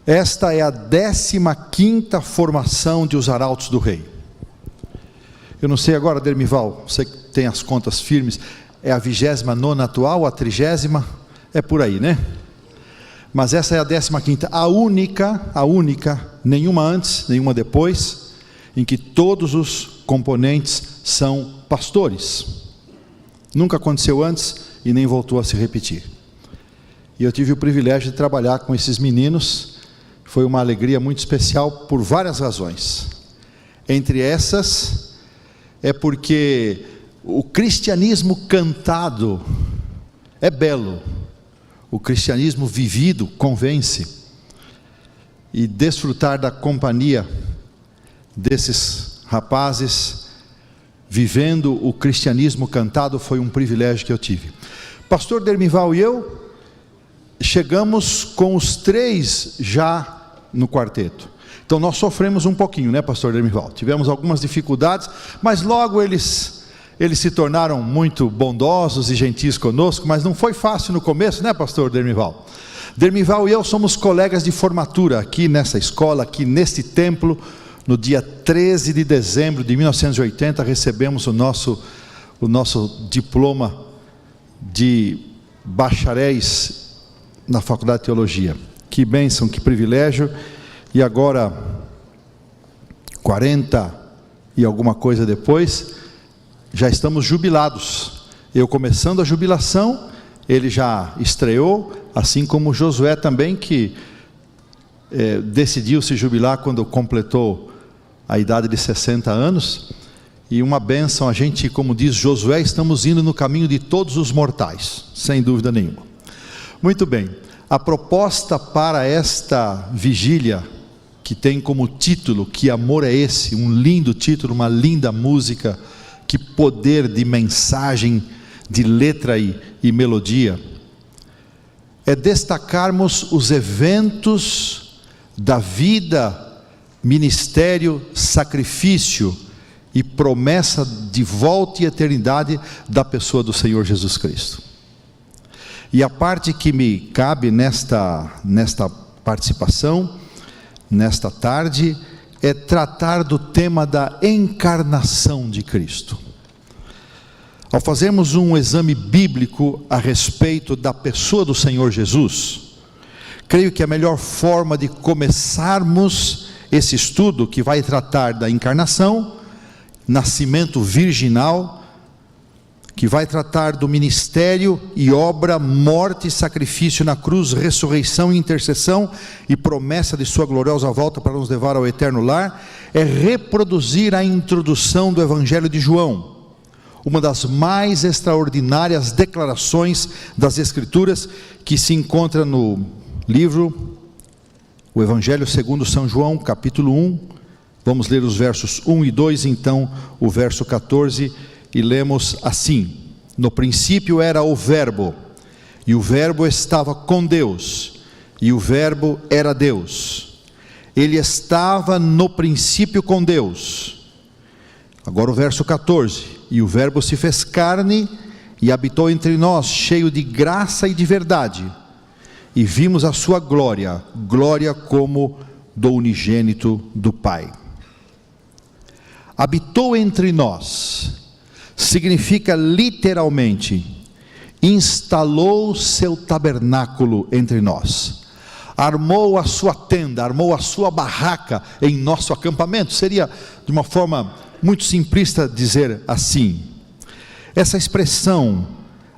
Esta é a 15ª formação de Os Arautos do Rei. Eu não sei agora, Dermival, você que tem as contas firmes, é a 29ª atual, a 30ª, é por aí, né? Mas essa é a 15ª, a única, nenhuma antes, nenhuma depois, em que todos os componentes são pastores. Nunca aconteceu antes e nem voltou a se repetir. E eu tive o privilégio de trabalhar com esses meninos. Foi uma alegria muito especial por várias razões. Entre essas, é porque o cristianismo cantado é belo. O cristianismo vivido convence. E desfrutar da companhia desses rapazes, vivendo o cristianismo cantado, foi um privilégio que eu tive. Pastor Dermival e eu chegamos com os 3 já no quarteto. Então nós sofremos um pouquinho, né, pastor Dermival? Tivemos algumas dificuldades, mas logo eles se tornaram muito bondosos e gentis conosco, mas não foi fácil no começo, né, pastor Dermival? Dermival e eu somos colegas de formatura aqui nessa escola, aqui neste templo. No dia 13 de dezembro de 1980, recebemos o nosso diploma de bacharéis na Faculdade de Teologia. Que bênção, que privilégio. E agora, 40 e alguma coisa depois, já estamos jubilados. Eu começando a jubilação, ele já estreou, assim como Josué também, que decidiu se jubilar quando completou a idade de 60 anos. E uma bênção, a gente, como diz Josué, estamos indo no caminho de todos os mortais, sem dúvida nenhuma. Muito bem, a proposta para esta vigília, que tem como título, Que Amor é Esse? Um lindo título, uma linda música, que poder de mensagem, de letra e melodia, é destacarmos os eventos da vida, ministério, sacrifício e promessa de volta e eternidade da pessoa do Senhor Jesus Cristo. E a parte que me cabe nesta participação, nesta tarde, é tratar do tema da encarnação de Cristo. Ao fazermos um exame bíblico a respeito da pessoa do Senhor Jesus, creio que a melhor forma de começarmos esse estudo, que vai tratar da encarnação, nascimento virginal, que vai tratar do ministério e obra, morte e sacrifício na cruz, ressurreição e intercessão e promessa de sua gloriosa volta para nos levar ao eterno lar, é reproduzir a introdução do Evangelho de João, uma das mais extraordinárias declarações das Escrituras, que se encontra no livro, o Evangelho segundo São João, capítulo 1, vamos ler os versos 1 e 2, então o verso 14, e lemos assim: no princípio era o Verbo, e o Verbo estava com Deus, e o Verbo era Deus, ele estava no princípio com Deus. Agora o verso 14, e o Verbo se fez carne, e habitou entre nós, cheio de graça e de verdade, e vimos a sua glória, glória como do unigênito do Pai. Habitou entre nós, significa literalmente, instalou seu tabernáculo entre nós, armou a sua tenda, armou a sua barraca em nosso acampamento. Seria de uma forma muito simplista dizer assim. Essa expressão,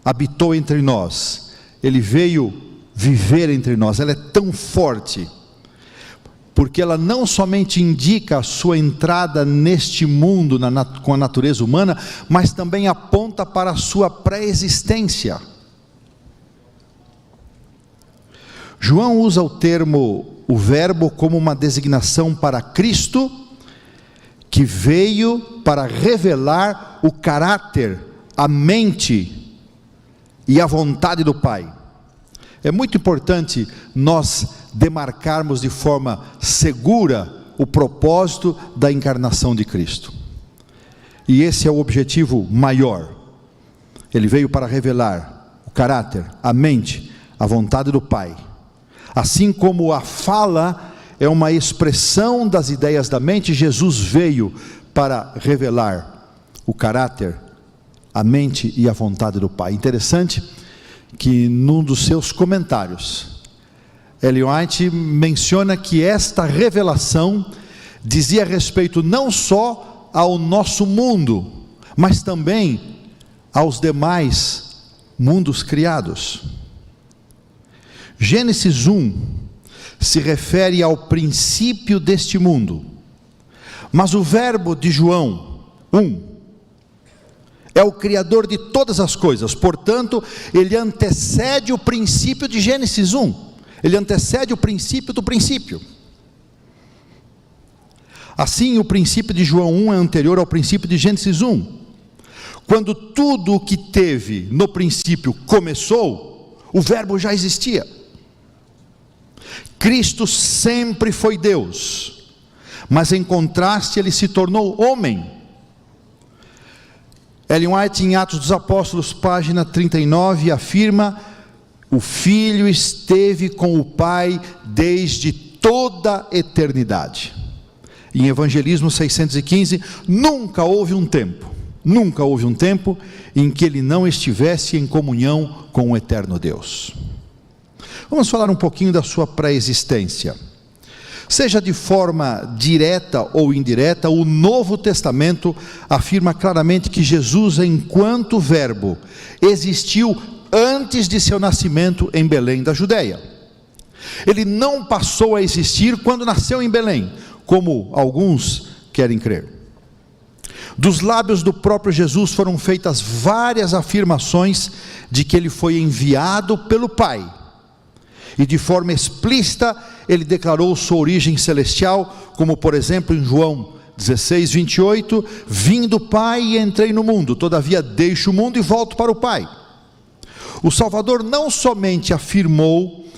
habitou entre nós, ele veio viver entre nós, ela é tão forte, porque ela não somente indica a sua entrada neste mundo com a natureza humana, mas também aponta para a sua pré-existência. João usa o termo, o Verbo, como uma designação para Cristo, que veio para revelar o caráter, a mente e a vontade do Pai. É muito importante nós demarcarmos de forma segura o propósito da encarnação de Cristo. E esse é o objetivo maior. Ele veio para revelar o caráter, a mente, a vontade do Pai. Assim como a fala é uma expressão das ideias da mente, Jesus veio para revelar o caráter, a mente e a vontade do Pai. Interessante que num dos seus comentários, Ellen White menciona que esta revelação dizia respeito não só ao nosso mundo, mas também aos demais mundos criados. Gênesis 1 se refere ao princípio deste mundo, mas o verbo de João 1 é o Criador de todas as coisas, portanto, ele antecede o princípio de Gênesis 1, ele antecede o princípio do princípio. Assim, o princípio de João 1 é anterior ao princípio de Gênesis 1. Quando tudo o que teve no princípio começou, o verbo já existia. Cristo sempre foi Deus, mas em contraste ele se tornou homem. Ellen White, em Atos dos Apóstolos, página 39, afirma: o Filho esteve com o Pai desde toda a eternidade. Em Evangelismo 615, nunca houve um tempo em que ele não estivesse em comunhão com o eterno Deus. Vamos falar um pouquinho da sua pré-existência. Seja de forma direta ou indireta, o Novo Testamento afirma claramente que Jesus, enquanto Verbo, existiu antes de seu nascimento em Belém da Judeia. Ele não passou a existir quando nasceu em Belém, como alguns querem crer. Dos lábios do próprio Jesus foram feitas várias afirmações de que ele foi enviado pelo Pai. E de forma explícita, ele declarou sua origem celestial, como por exemplo em João 16, 28, vim do Pai e entrei no mundo, todavia deixo o mundo e volto para o Pai. O Salvador não somente afirmou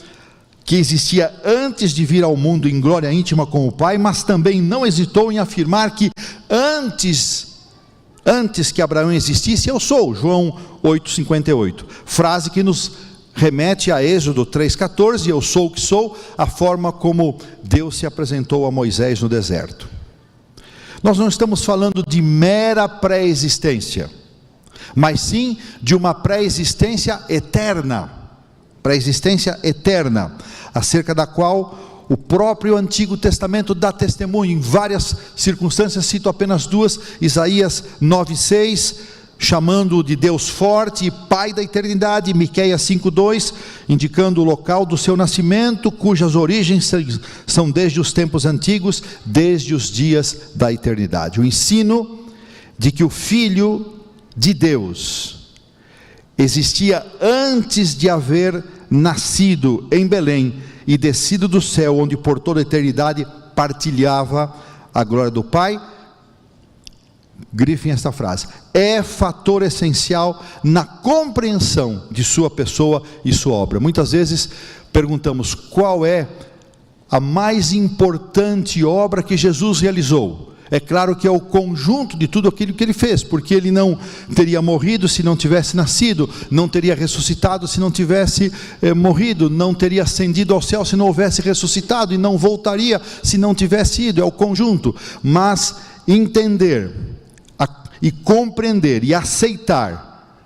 que existia antes de vir ao mundo em glória íntima com o Pai, mas também não hesitou em afirmar que antes que Abraão existisse, eu sou, João 8,58, frase que nos remete a Êxodo 3,14, eu sou o que sou, a forma como Deus se apresentou a Moisés no deserto. Nós não estamos falando de mera pré-existência, mas sim de uma pré-existência eterna, acerca da qual o próprio Antigo Testamento dá testemunho em várias circunstâncias. Cito apenas duas: Isaías 9,6, chamando-o de Deus forte e Pai da eternidade, Miqueias 5,2, indicando o local do seu nascimento, cujas origens são desde os tempos antigos, desde os dias da eternidade. O ensino de que o Filho de Deus existia antes de haver nascido em Belém e descido do céu, onde por toda a eternidade partilhava a glória do Pai. Grifem esta frase: é fator essencial na compreensão de sua pessoa e sua obra. Muitas vezes perguntamos qual é a mais importante obra que Jesus realizou. É claro que é o conjunto de tudo aquilo que ele fez, porque ele não teria morrido se não tivesse nascido, não teria ressuscitado se não tivesse morrido, não teria ascendido ao céu se não houvesse ressuscitado, e não voltaria se não tivesse ido. É o conjunto. Mas entender e compreender e aceitar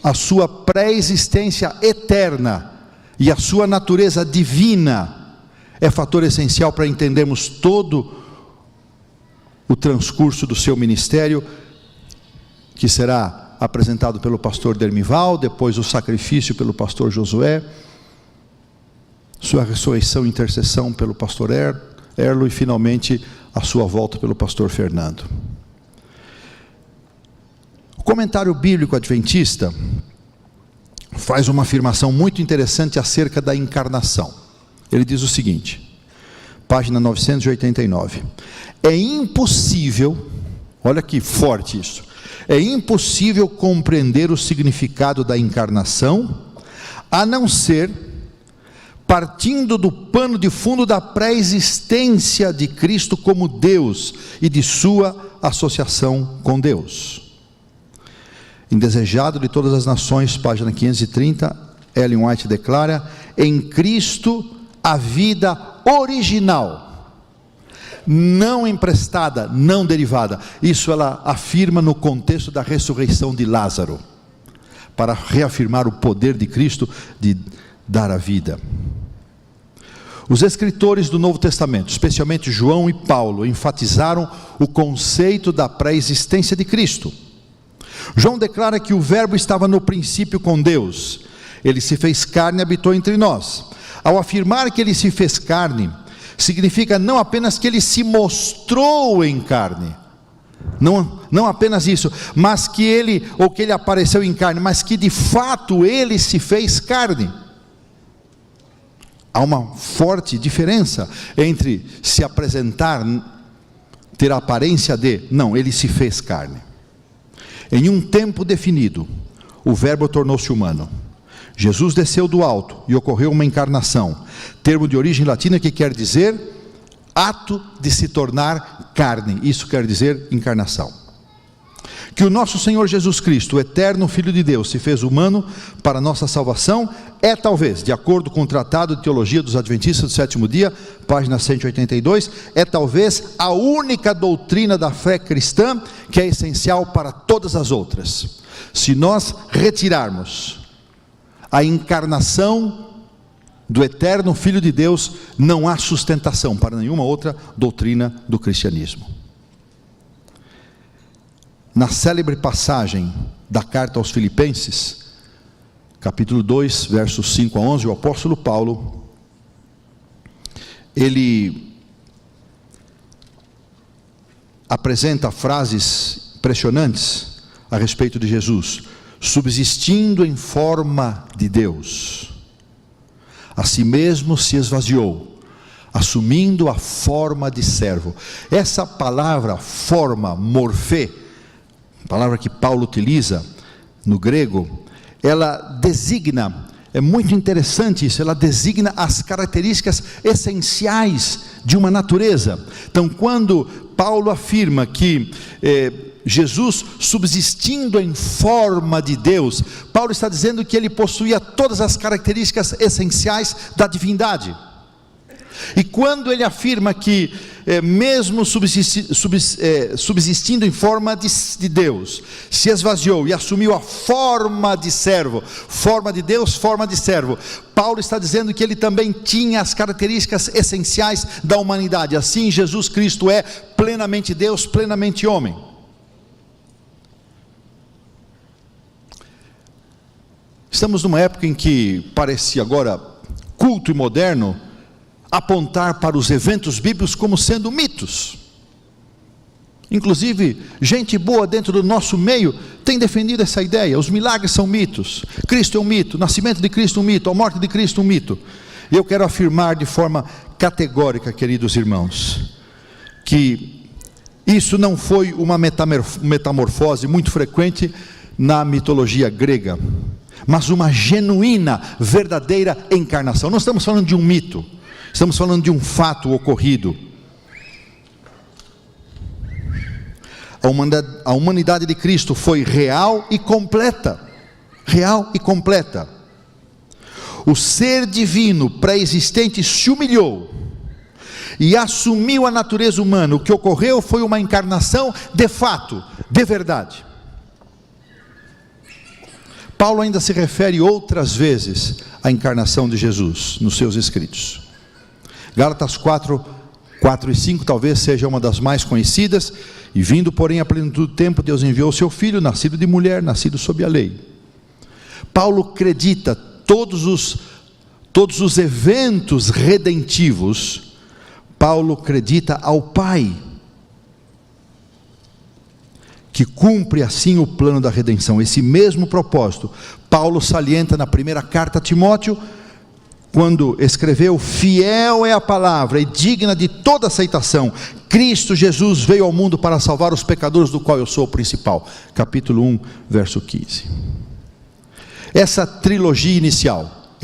a sua pré-existência eterna e a sua natureza divina é fator essencial para entendermos todo o transcurso do seu ministério, que será apresentado pelo pastor Dermival, depois o sacrifício pelo pastor Josué, sua ressurreição e intercessão pelo pastor Erlo, e finalmente a sua volta pelo pastor Fernando. O comentário bíblico adventista faz uma afirmação muito interessante acerca da encarnação. Ele diz o seguinte, página 989: é impossível, olha que forte isso, é impossível compreender o significado da encarnação, a não ser partindo do pano de fundo da pré-existência de Cristo como Deus e de sua associação com Deus. Indesejado de todas as nações, página 530, Ellen White declara: em Cristo a vida original, não emprestada, não derivada. Isso ela afirma no contexto da ressurreição de Lázaro, para reafirmar o poder de Cristo de dar a vida. Os escritores do Novo Testamento, especialmente João e Paulo, enfatizaram o conceito da pré-existência de Cristo. João declara que o Verbo estava no princípio com Deus, ele se fez carne e habitou entre nós. Ao afirmar que ele se fez carne, significa não apenas que ele se mostrou em carne, não apenas isso, mas que ele apareceu em carne, mas que de fato ele se fez carne. Há uma forte diferença entre se apresentar, ter a aparência de, não, ele se fez carne. Em um tempo definido, o Verbo tornou-se humano. Jesus desceu do alto e ocorreu uma encarnação, termo de origem latina que quer dizer ato de se tornar carne. Isso quer dizer encarnação. Que o nosso Senhor Jesus Cristo, o eterno Filho de Deus, se fez humano para nossa salvação, é talvez, de acordo com o Tratado de Teologia dos Adventistas do Sétimo Dia, página 182, é talvez a única doutrina da fé cristã que é essencial para todas as outras. Se nós retirarmos a encarnação do eterno Filho de Deus, não há sustentação para nenhuma outra doutrina do cristianismo. Na célebre passagem da carta aos Filipenses, capítulo 2, versos 5 a 11, o apóstolo Paulo, ele apresenta frases impressionantes a respeito de Jesus: subsistindo em forma de Deus, a si mesmo se esvaziou, assumindo a forma de servo. Essa palavra forma, morfê, palavra que Paulo utiliza no grego, ela designa, é muito interessante isso, ela designa as características essenciais de uma natureza. Então, quando Paulo afirma que Jesus subsistindo em forma de Deus, Paulo está dizendo que ele possuía todas as características essenciais da divindade. E quando ele afirma que mesmo subsistindo em forma de Deus, se esvaziou e assumiu a forma de servo, forma de Deus, forma de servo, Paulo está dizendo que ele também tinha as características essenciais da humanidade. Assim, Jesus Cristo é plenamente Deus, plenamente homem. Estamos numa época em que parece agora culto e moderno apontar para os eventos bíblicos como sendo mitos. Inclusive, gente boa dentro do nosso meio tem defendido essa ideia. Os milagres são mitos, Cristo é um mito, o nascimento de Cristo é um mito, a morte de Cristo é um mito. E eu quero afirmar de forma categórica, queridos irmãos, que isso não foi uma metamorfose muito frequente na mitologia grega, mas uma genuína, verdadeira encarnação. Não estamos falando de um mito, estamos falando de um fato ocorrido. A humanidade de Cristo foi real e completa. Real e completa. O ser divino pré-existente se humilhou e assumiu a natureza humana. O que ocorreu foi uma encarnação de fato, de verdade. Paulo ainda se refere outras vezes à encarnação de Jesus nos seus escritos. Gálatas 4 e 5 talvez seja uma das mais conhecidas. E vindo porém a plenitude do tempo, Deus enviou o seu Filho, nascido de mulher, nascido sob a lei. Paulo acredita todos os eventos redentivos. Paulo acredita ao Pai, que cumpre assim o plano da redenção. Esse mesmo propósito Paulo salienta na primeira carta a Timóteo, quando escreveu: fiel é a palavra e digna de toda aceitação, Cristo Jesus veio ao mundo para salvar os pecadores, do qual eu sou o principal. Capítulo 1, verso 15. Essa trilogia inicial,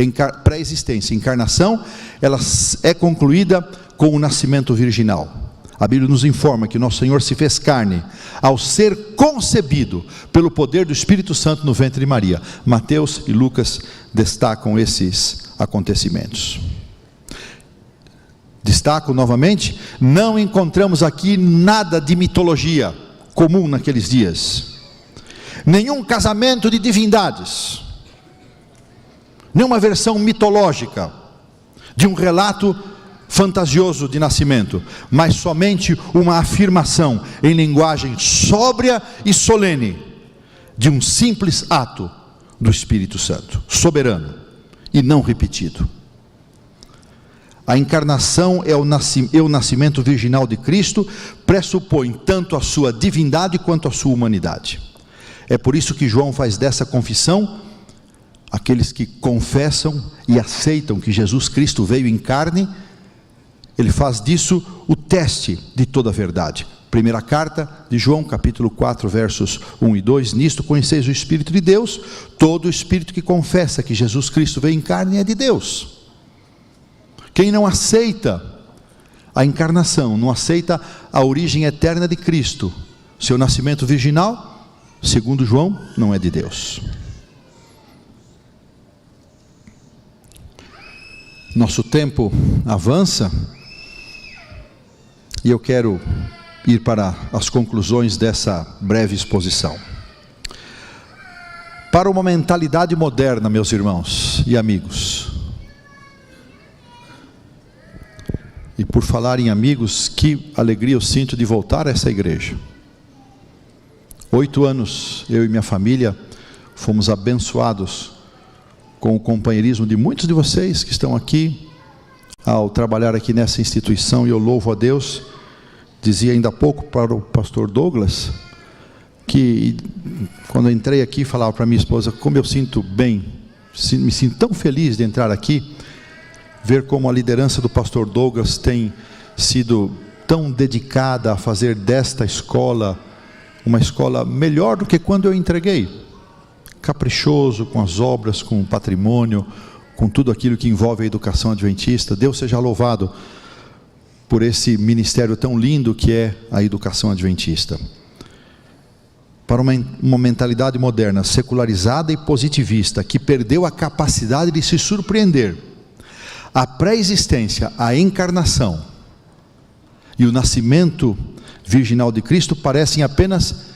pré-existência e encarnação, ela é concluída com o nascimento virginal. A Bíblia nos informa que nosso Senhor se fez carne ao ser concebido pelo poder do Espírito Santo no ventre de Maria. Mateus e Lucas destacam esses acontecimentos. Destaco novamente, não encontramos aqui nada de mitologia comum naqueles dias. Nenhum casamento de divindades. Nenhuma versão mitológica de um relato fantasioso de nascimento, mas somente uma afirmação em linguagem sóbria e solene de um simples ato do Espírito Santo, soberano e não repetido. A encarnação é o nascimento virginal de Cristo, pressupõe tanto a sua divindade quanto a sua humanidade. É por isso que João faz dessa confissão, aqueles que confessam e aceitam que Jesus Cristo veio em carne, ele faz disso o teste de toda a verdade. Primeira carta de João, capítulo 4, versos 1 e 2, nisto conheceis o Espírito de Deus, todo espírito que confessa que Jesus Cristo veio em carne é de Deus. Quem não aceita a encarnação, não aceita a origem eterna de Cristo, seu nascimento virginal, segundo João, não é de Deus. Nosso tempo avança e eu quero ir para as conclusões dessa breve exposição. Para uma mentalidade moderna, meus irmãos e amigos, e por falar em amigos, que alegria eu sinto de voltar a essa igreja. 8 anos, eu e minha família fomos abençoados com o companheirismo de muitos de vocês que estão aqui, ao trabalhar aqui nessa instituição, e eu louvo a Deus. Dizia ainda há pouco para o pastor Douglas, que quando eu entrei aqui, falava para minha esposa, como eu sinto bem, me sinto tão feliz de entrar aqui, ver como a liderança do pastor Douglas tem sido tão dedicada a fazer desta escola uma escola melhor do que quando eu entreguei. Caprichoso com as obras, com o patrimônio, com tudo aquilo que envolve a educação adventista. Deus seja louvado por esse ministério tão lindo que é a educação adventista. Para uma mentalidade moderna, secularizada e positivista, que perdeu a capacidade de se surpreender, a pré-existência, a encarnação e o nascimento virginal de Cristo parecem apenas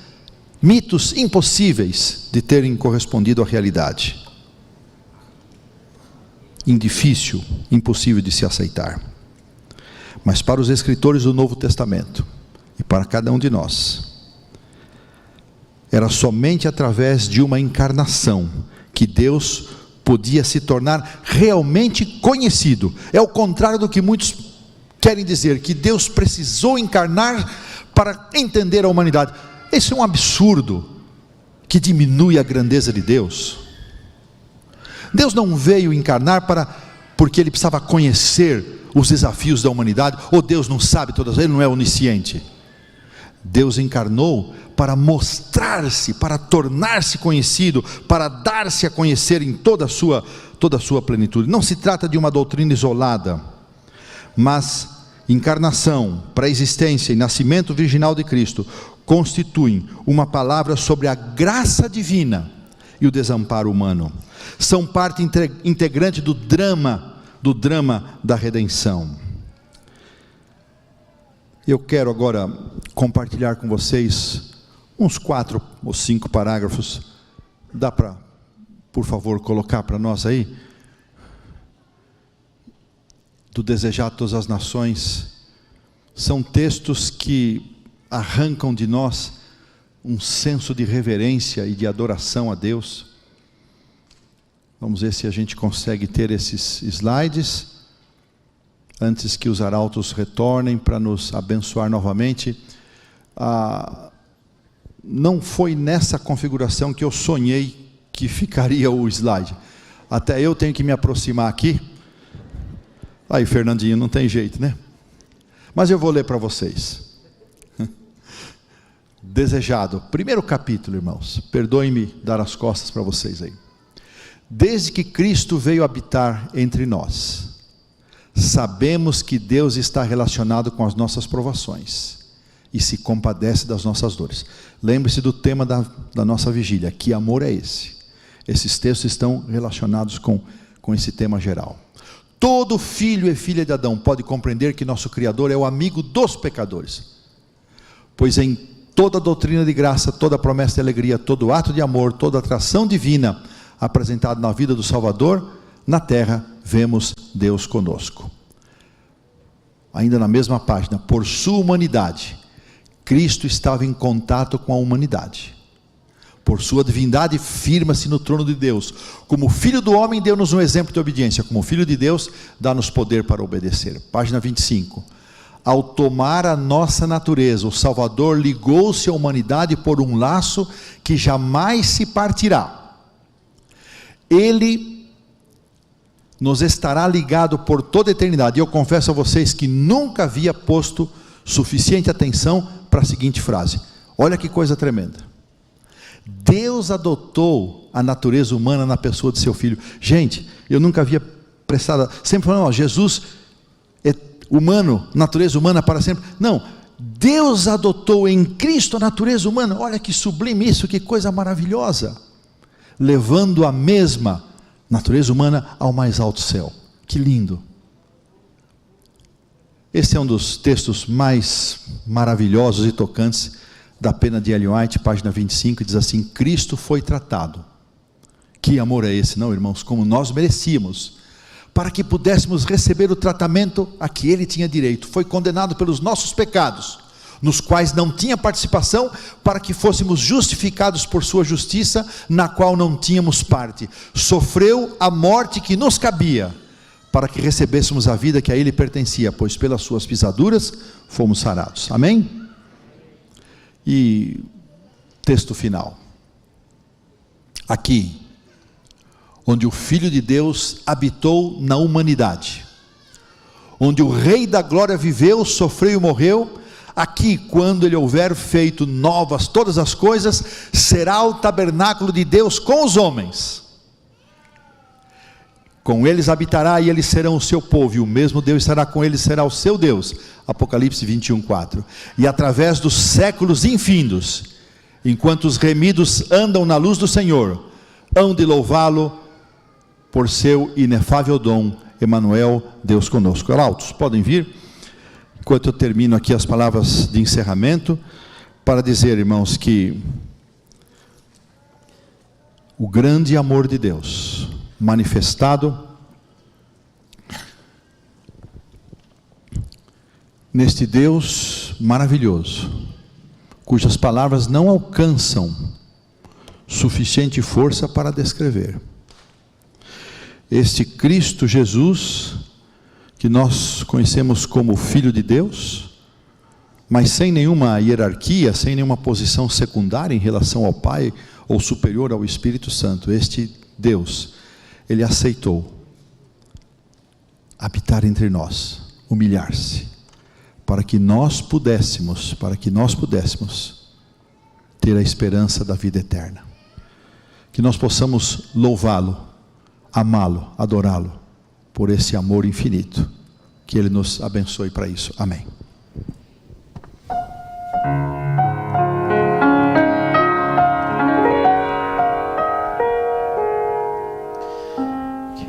mitos impossíveis de terem correspondido à realidade. Indifícil, impossível de se aceitar. Mas para os escritores do Novo Testamento, e para cada um de nós, era somente através de uma encarnação que Deus podia se tornar realmente conhecido. É o contrário do que muitos querem dizer, que Deus precisou encarnar para entender a humanidade. Esse é um absurdo que diminui a grandeza de Deus. Deus não veio encarnar porque Ele precisava conhecer os desafios da humanidade, ou Deus não sabe todas, Ele não é onisciente. Deus encarnou para mostrar-se, para tornar-se conhecido, para dar-se a conhecer em toda a sua plenitude. Não se trata de uma doutrina isolada, mas encarnação, pré-existência e nascimento virginal de Cristo constituem uma palavra sobre a graça divina e o desamparo humano. São parte integrante do drama da redenção. Eu quero agora compartilhar com vocês uns 4 ou 5 parágrafos. Dá para, por favor, colocar para nós aí? Do desejar todas as nações. São textos que arrancam de nós um senso de reverência e de adoração a Deus. Vamos ver se a gente consegue ter esses slides antes que os arautos retornem para nos abençoar novamente. Não foi nessa configuração que eu sonhei que ficaria o slide. Até eu tenho que me aproximar aqui. Aí, Fernandinho, não tem jeito, né? Mas eu vou ler para vocês. Desejado, primeiro capítulo, irmãos. Perdoem-me dar as costas para vocês aí. Desde que Cristo veio habitar entre nós, sabemos que Deus está relacionado com as nossas provações e se compadece das nossas dores. Lembre-se do tema da nossa vigília. Que amor é esse? Esses textos estão relacionados com esse tema geral. todo filho e filha de Adão pode compreender que nosso Criador é o amigo dos pecadores. Pois em toda doutrina de graça, toda promessa de alegria, todo ato de amor, toda atração divina apresentado na vida do Salvador, na terra vemos Deus conosco. Ainda na mesma página, por sua humanidade, Cristo estava em contato com a humanidade. Por sua divindade, firma-se no trono de Deus. Como Filho do homem, deu-nos um exemplo de obediência. Como Filho de Deus, dá-nos poder para obedecer. Página 25. Ao tomar a nossa natureza, o Salvador ligou-se à humanidade por um laço que jamais se partirá. Ele nos estará ligado por toda a eternidade. E eu confesso a vocês que nunca havia posto suficiente atenção para a seguinte frase. Olha que coisa tremenda. Deus adotou a natureza humana na pessoa de seu Filho. Gente, eu nunca havia prestado, sempre falando, Jesus é humano, natureza humana para sempre. Não, Deus adotou em Cristo a natureza humana. Olha que sublime isso, que coisa maravilhosa. Levando a mesma natureza humana ao mais alto céu. Que lindo. Esse é um dos textos mais maravilhosos e tocantes da pena de Ellen White, página 25, diz assim: Cristo foi tratado. Que amor é esse, não, irmãos? Como nós merecíamos, para que pudéssemos receber o tratamento a que ele tinha direito. Foi condenado pelos nossos pecados, nos quais não tinha participação, para que fôssemos justificados por sua justiça, na qual não tínhamos parte. Sofreu a morte que nos cabia, para que recebêssemos a vida que a ele pertencia, pois pelas suas pisaduras fomos sarados. Amém? E texto final. Aqui, onde o Filho de Deus habitou na humanidade, onde o Rei da Glória viveu, sofreu e morreu, aqui, quando ele houver feito novas todas as coisas, será o tabernáculo de Deus com os homens. Com eles habitará e eles serão o seu povo, e o mesmo Deus estará com eles, será o seu Deus. Apocalipse 21:4. E através dos séculos infindos, enquanto os remidos andam na luz do Senhor, hão de louvá-lo por seu inefável dom. Emanuel, Deus conosco. Altos, podem vir, enquanto eu termino aqui as palavras de encerramento, para dizer, irmãos, que o grande amor de Deus manifestado neste Deus maravilhoso, cujas palavras não alcançam suficiente força para descrever. Este Cristo Jesus, que nós conhecemos como Filho de Deus, mas sem nenhuma hierarquia, sem nenhuma posição secundária em relação ao Pai, ou superior ao Espírito Santo. Este Deus, ele aceitou habitar entre nós, humilhar-se, para que nós pudéssemos ter a esperança da vida eterna. Que nós possamos louvá-lo, amá-lo, adorá-lo, por esse amor infinito. Que ele nos abençoe para isso. Amém.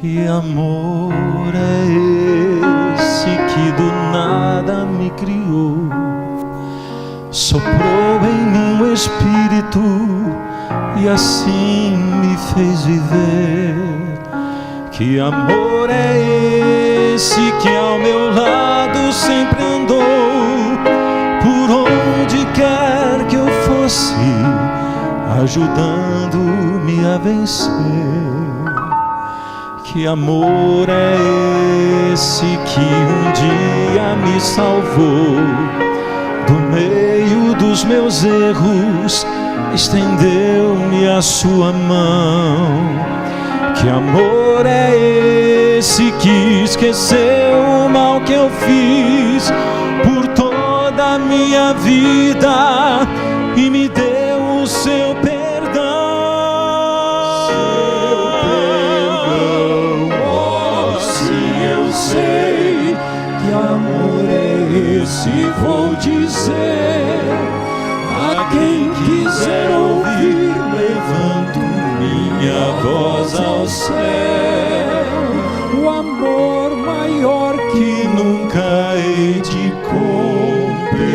Que amor é esse que do nada me criou, soprou em mim o Espírito e assim me fez viver. Que amor é esse que ao meu lado sempre andou, por onde quer que eu fosse, ajudando-me a vencer. Que amor é esse que um dia me salvou do meio dos meus erros, estendeu-me a sua mão. Que amor é esse que esqueceu o mal que eu fiz por toda a minha vida e me deu o seu perdão. Sei que amor é esse, vou dizer a quem quiser ouvir, levanto minha voz ao céu. O amor compreender.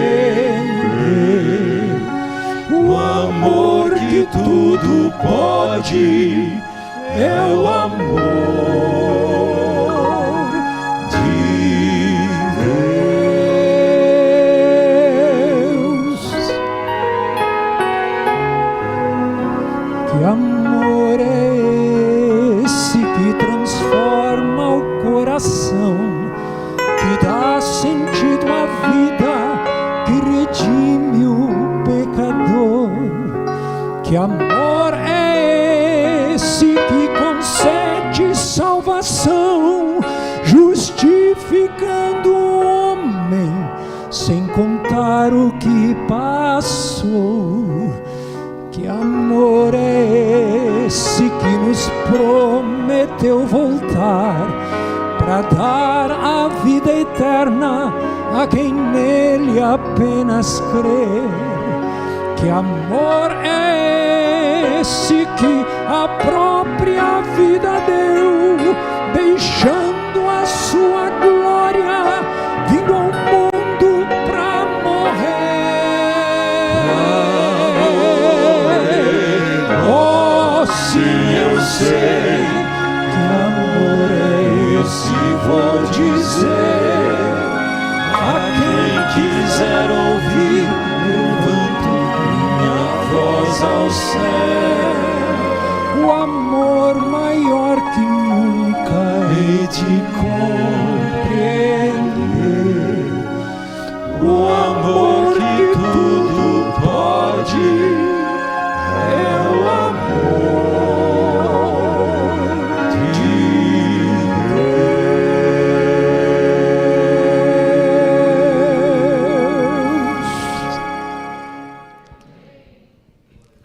O amor que tudo pode é o amor de Deus. Que amor é esse que transforma o coração, que dá sentido à vida, que redime o pecador? Que amor é esse que concede salvação, justificando o homem sem contar o que passou? Que amor é esse que nos prometeu voltar para dar a vida eterna a quem nele apenas crê? Que amor é esse que a própria vida deu, deixando a sua glória, vindo ao mundo para morrer? Oh, sim, eu sei que amor é esse, vou dizer a quem quiser ouvir, levanto minha voz ao céu. O amor maior que nunca hei de conhecer.